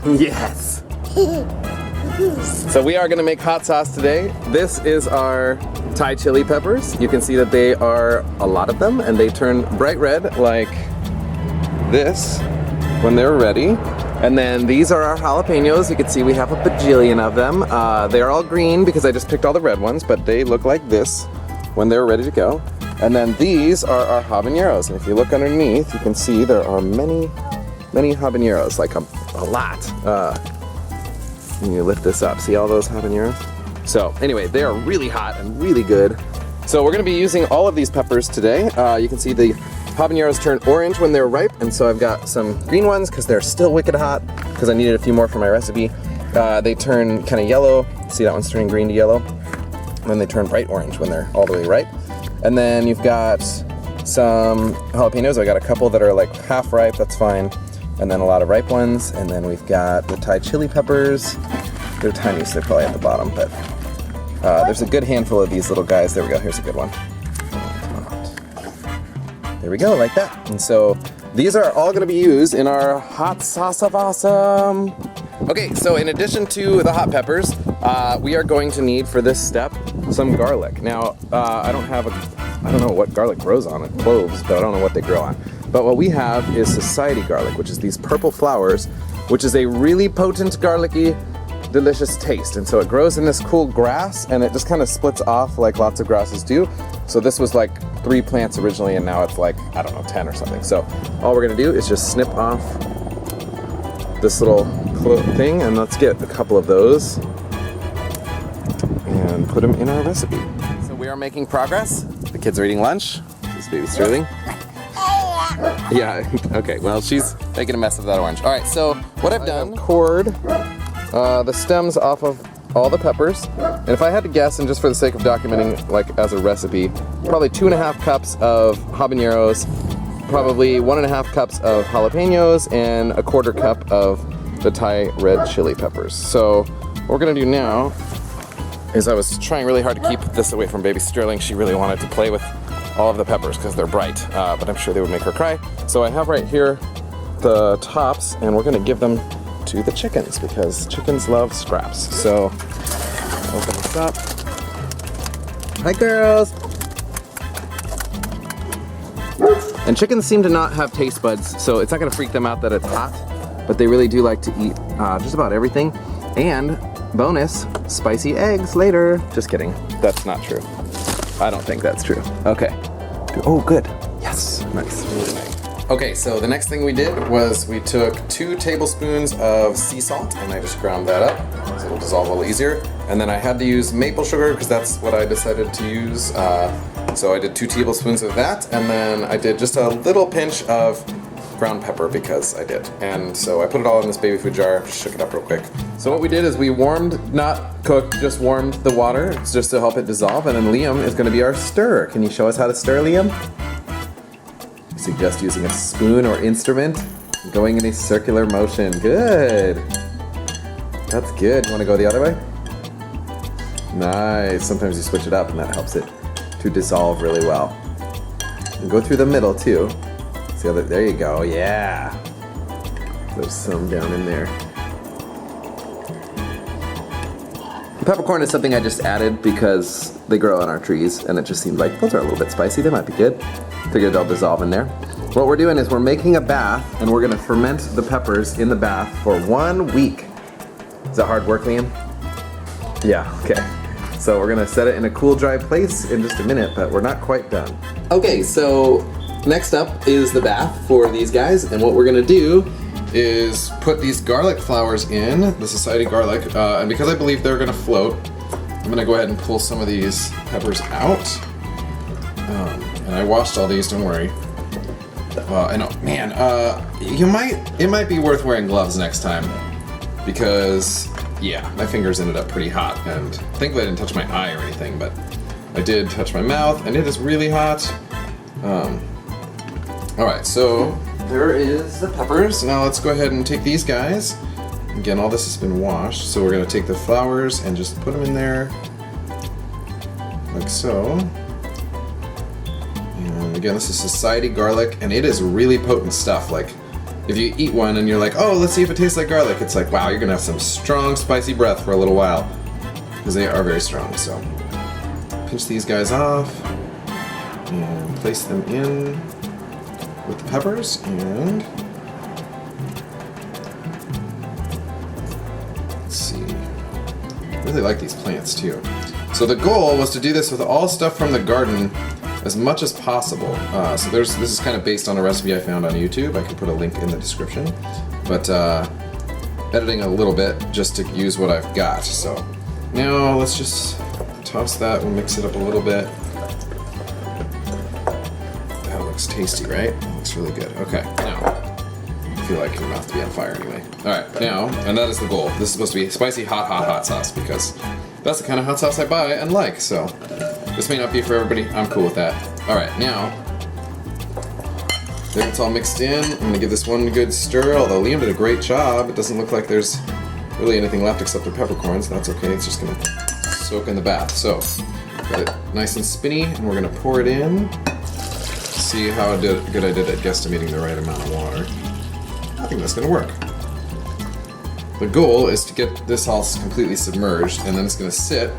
Yes! So we are going to make hot sauce today. This is our Thai chili peppers. You can see that they are a lot of them, and they turn bright red like this when they're ready. And then these are our jalapenos. You can see we have a bajillion of them. They're all green because I just picked all the red ones, but they look like this when they're ready to go. And then these are our habaneros. And if you look underneath, you can see there are many habaneros, like a lot. And you lift this up, see all those habaneros? So anyway, they are really hot and really good. So we're gonna be using all of these peppers today. You can see the habaneros turn orange when they're ripe, and so I've got some green ones because they're still wicked hot, because I needed a few more for my recipe. They turn kind of yellow. See, that one's turning green to yellow. And then they turn bright orange when they're all the way ripe. And then you've got some jalapenos. I got a couple that are like half ripe, that's fine. And then a lot of ripe ones. And then we've got the Thai chili peppers. They're tiny, so they're probably at the bottom, but there's a good handful of these little guys. There we go, here's a good one. There we go, like that. And so these are all gonna be used in our hot sauce of awesome. Okay, so in addition to the hot peppers, we are going to need for this step some garlic. Now, I don't know what garlic grows on it, cloves, but I don't know what they grow on. But what we have is society garlic, which is these purple flowers, which is a really potent garlicky, delicious taste. And so it grows in this cool grass, and it just kind of splits off like lots of grasses do. So this was like 3 plants originally, and now it's like, I don't know, 10 or something. So all we're gonna do is just snip off this little thing, and let's get a couple of those and put them in our recipe. So we are making progress. The kids are eating lunch. This is baby Sterling. Yeah, okay, well, she's making a mess of that orange. All right, so what I've done, cored the stems off of all the peppers. And if I had to guess, and just for the sake of documenting like as a recipe, probably 2.5 cups of habaneros, probably 1.5 cups of jalapenos, and 1/4 cup of the Thai red chili peppers. So what we're gonna do now is, I was trying really hard to keep this away from baby Sterling. She really wanted to play with all of the peppers because they're bright, but I'm sure they would make her cry. So I have right here the tops, and we're gonna give them to the chickens because chickens love scraps. So open this up. Hi girls! And chickens seem to not have taste buds, so it's not gonna freak them out that it's hot, but they really do like to eat just about everything. And bonus, spicy eggs later. Just kidding, that's not true. I don't think that's true. Okay. Oh, good. Yes, nice. Really nice. Okay, so the next thing we did was we took 2 tablespoons of sea salt, and I just ground that up so it'll dissolve a little easier. And then I had to use maple sugar because that's what I decided to use. So I did 2 tablespoons of that, and then I did just a little pinch of ground pepper because I did. And so I put it all in this baby food jar, shook it up real quick. So what we did is we warmed, not cooked, just warmed the water just to help it dissolve, and then Liam is gonna be our stirrer. Can you show us how to stir, Liam? I suggest using a spoon or instrument, going in a circular motion. Good. That's good. You wanna go the other way? Nice. Sometimes you switch it up and that helps it to dissolve really well. And go through the middle too. See how there you go, yeah. There's some down in there. The peppercorn is something I just added because they grow on our trees, and it just seemed like those are a little bit spicy, they might be good. Figured they'll dissolve in there. What we're doing is we're making a bath, and we're gonna ferment the peppers in the bath for 1 week. Is that hard work, Liam? Yeah, okay. So we're gonna set it in a cool, dry place in just a minute, but we're not quite done. Okay, so next up is the bath for these guys, and what we're gonna do is put these garlic flowers in, the society garlic, and because I believe they're gonna float, I'm gonna go ahead and pull some of these peppers out. And I washed all these, don't worry. I know, man, it might be worth wearing gloves next time, because yeah, my fingers ended up pretty hot, and thankfully I didn't touch my eye or anything, but I did touch my mouth, and it is really hot. Alright, so there is the peppers. Now let's go ahead and take these guys. Again, all this has been washed, so we're gonna take the flowers and just put them in there, like so. And again, this is society garlic, and it is really potent stuff. Like, if you eat one and you're like, oh, let's see if it tastes like garlic, it's like, wow, you're gonna have some strong spicy breath for a little while. Because they are very strong, so. Pinch these guys off and place them in with the peppers and let's see. I really like these plants too. So the goal was to do this with all stuff from the garden as much as possible. So this is kind of based on a recipe I found on YouTube. I can put a link in the description. But editing a little bit just to use what I've got. So now let's just toss that and mix it up a little bit. That looks tasty, right? That looks really good. Okay, now I feel like your mouth to be on fire anyway. Alright, now, and that is the goal. This is supposed to be spicy hot sauce because that's the kind of hot sauce I buy and like, so this may not be for everybody. I'm cool with that. Alright, now that it's all mixed in, I'm gonna give this one good stir, although Liam did a great job. It doesn't look like there's really anything left except for peppercorns. That's okay, it's just gonna soak in the bath. So, got it nice and spinny, and we're gonna pour it in. See how good I did at guesstimating the right amount of water. I think that's gonna work. The goal is to get this all completely submerged, and then it's gonna sit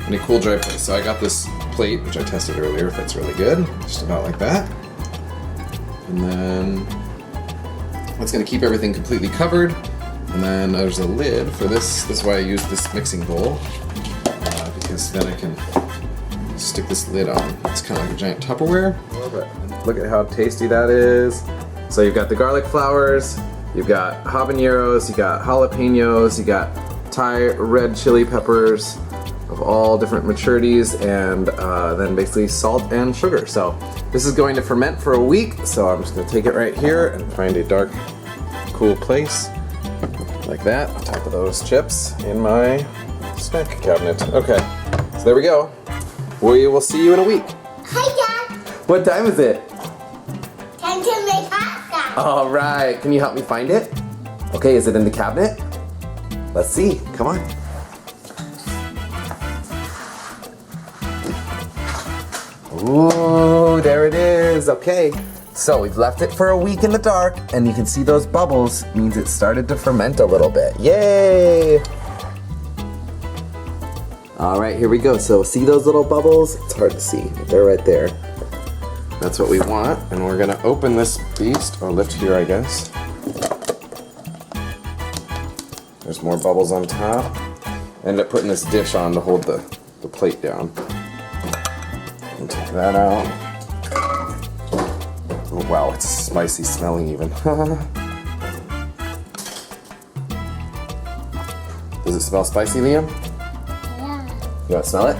in a cool, dry place. So I got this plate, which I tested earlier, fits really good, just about like that. And then it's gonna keep everything completely covered. And then there's a lid for this. This is why I use this mixing bowl, because then I can stick this lid on. It's kind of like a giant Tupperware. Look at how tasty that is. So you've got the garlic flowers, you've got habaneros, you got jalapenos, you got Thai red chili peppers of all different maturities, and then basically salt and sugar. So this is going to ferment for a week, so I'm just gonna take it right here and find a dark, cool place like that on top of those chips in my snack cabinet. Okay, so there we go. We will see you in a week. Hi, Dad. What time is it? Time to make hot sauce. All right, can you help me find it? Okay, is it in the cabinet? Let's see, come on. Ooh, there it is, okay. So we've left it for a week in the dark, and you can see those bubbles, means it started to ferment a little bit. Yay! All right, here we go. So see those little bubbles? It's hard to see, but they're right there. That's what we want, and we're gonna open this beast, or lift here, I guess. There's more bubbles on top. Ended up putting this dish on to hold the plate down. And take that out. Oh wow, it's spicy smelling even. Does it smell spicy, Liam? Yeah. You want to smell it?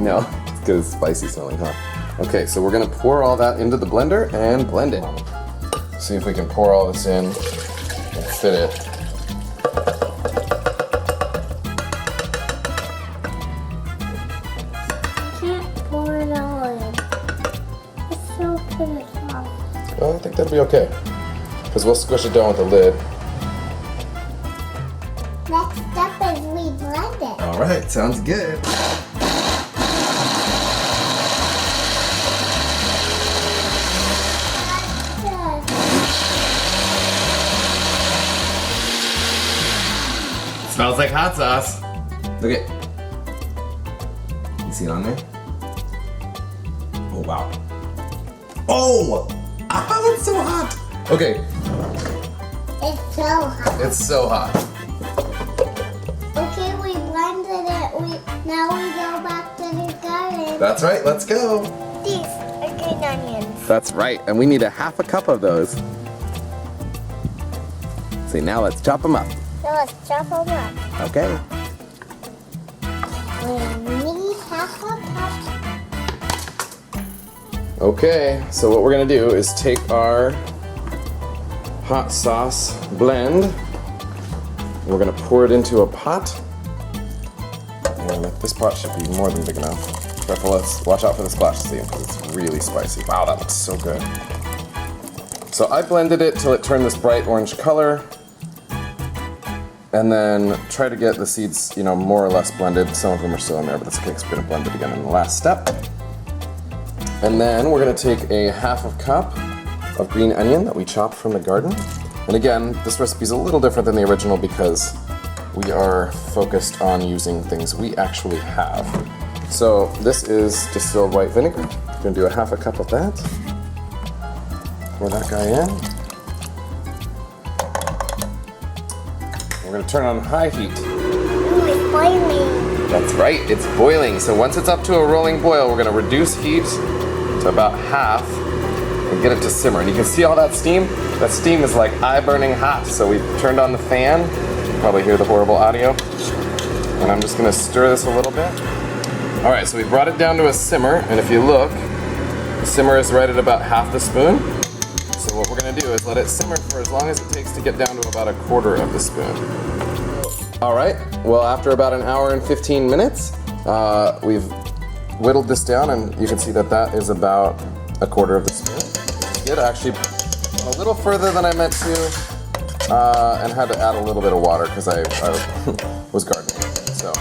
No? It's because it's spicy smelling, huh? Okay, so we're gonna pour all that into the blender and blend it. See if we can pour all this in and fit it. Can't pour it all in. It's so good. Well, I think that'll be okay. Because we'll squish it down with the lid. Next step is we blend it. All right, sounds good. Smells like hot sauce. Look at. You see it on there? Oh wow. Oh! Ah, it's so hot. Okay, It's so hot. it's so hot. Okay, we blended it. Now we go back to the garden. That's right. Let's go. These are green onions. That's right, and we need a half a cup of those. See, now let's chop them up. So let's chop them up. Okay. We need half a cup. Okay, so what we're gonna do is take our hot sauce blend, and we're gonna pour it into a pot. And this pot should be more than big enough. Careful, let's watch out for the splash, see, because it's really spicy. Wow, that looks so good. So I blended it till it turned this bright orange color, and then try to get the seeds, you know, more or less blended. Some of them are still in there, but that's okay because we're gonna blend it again in the last step. And then we're gonna take a half a cup of green onion that we chopped from the garden. And again, this recipe is a little different than the original because we are focused on using things we actually have. So this is distilled white vinegar. I'm gonna do a half a cup of that. Pour that guy in. We're gonna turn on high heat. Ooh, it's boiling. That's right, it's boiling. So once it's up to a rolling boil, we're gonna reduce heat to about half and get it to simmer. And you can see all that steam? That steam is like eye-burning hot. So we turned on the fan. You can probably hear the horrible audio. And I'm just gonna stir this a little bit. All right, so we brought it down to a simmer. And if you look, the simmer is right at about half the spoon. So what we're gonna do is let it simmer for as long as it takes to get down to about a quarter of the spoon. All right, well after about an hour and 15 minutes, we've whittled this down and you can see that that is about a quarter of the spoon. It actually a little further than I meant to and had to add a little bit of water because I was gardening. So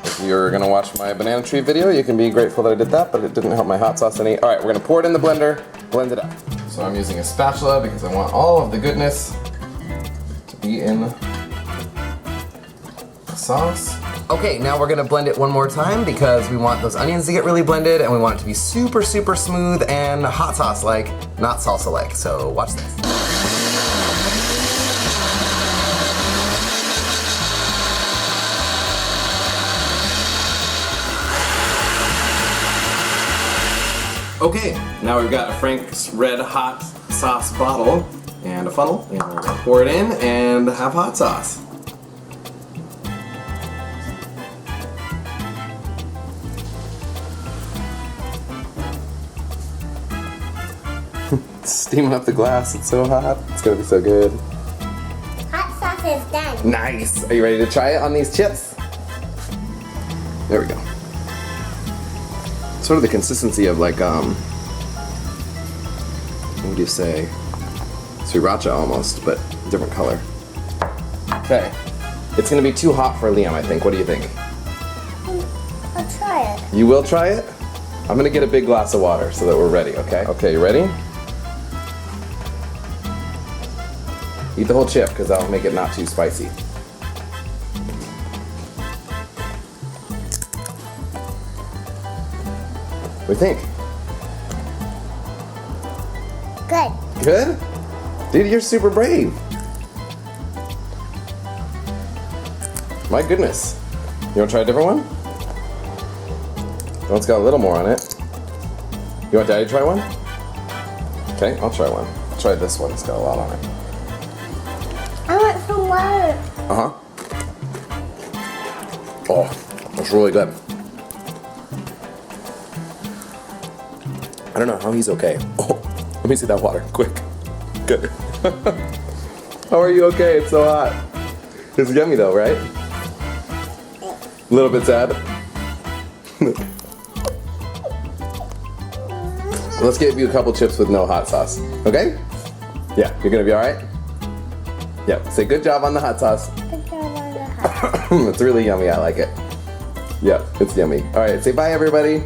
if you're gonna watch my banana tree video, you can be grateful that I did that, but it didn't help my hot sauce any. All right, we're gonna pour it in the blender, blend it up. So I'm using a spatula because I want all of the goodness to be in the sauce. Okay, now we're gonna blend it one more time because we want those onions to get really blended and we want it to be super, super smooth and hot sauce-like, not salsa-like. So watch this. Okay, now we've got a Frank's Red Hot Sauce bottle and a funnel, and we're gonna pour it in and have hot sauce. Steaming up the glass, it's so hot. It's gonna be so good. Hot sauce is done. Nice! Are you ready to try it on these chips? There we go. Sort of the consistency of like, what would you say? Sriracha almost, but different color. Okay. It's gonna be too hot for Liam, I think. What do you think? I'll try it. You will try it? I'm gonna get a big glass of water so that we're ready, okay? Okay, you ready? Eat the whole chip because that'll make it not too spicy. What do you think? Good. Good? Dude, you're super brave. My goodness. You want to try a different one? That one's got a little more on it. You want Daddy to try one? Okay, I'll try one. I'll try this one. It's got a lot on it. I want some water. Uh-huh. Oh, that's really good. I don't know how he's okay. Oh, let me see that water, quick. Good. How are you okay? It's so hot. It's yummy though, right? A little bit sad. Let's give you a couple chips with no hot sauce, okay? Yeah, you're gonna be all right? Yeah, say good job on the hot sauce. Good job on the hot sauce. It's really yummy, I like it. Yeah, it's yummy. All right, say bye everybody.